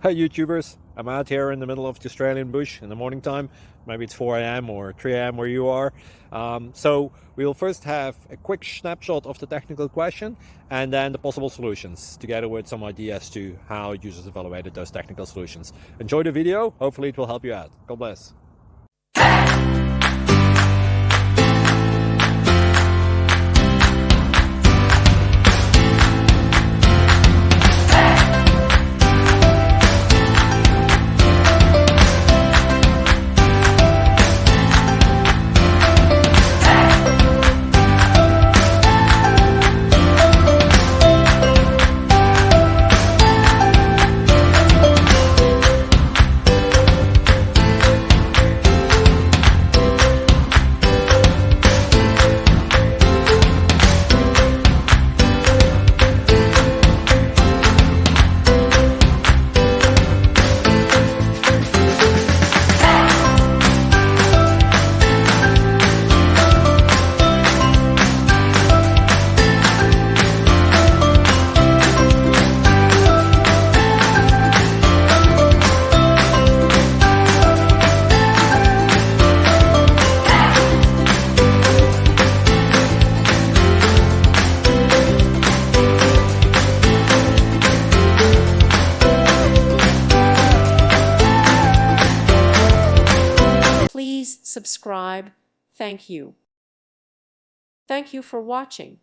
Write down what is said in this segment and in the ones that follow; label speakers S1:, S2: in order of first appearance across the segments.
S1: Hi YouTubers, I'm out here in the middle of the Australian bush in the morning time. Maybe it's 4 a.m. or 3 a.m. where you are. So we'll first have a quick snapshot of the technical question and then the possible solutions, together with some ideas to how users evaluated those technical solutions. Enjoy the video, hopefully it will help you out. God bless.
S2: Please subscribe. Thank you. Thank you for watching.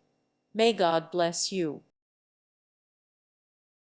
S2: May God bless you.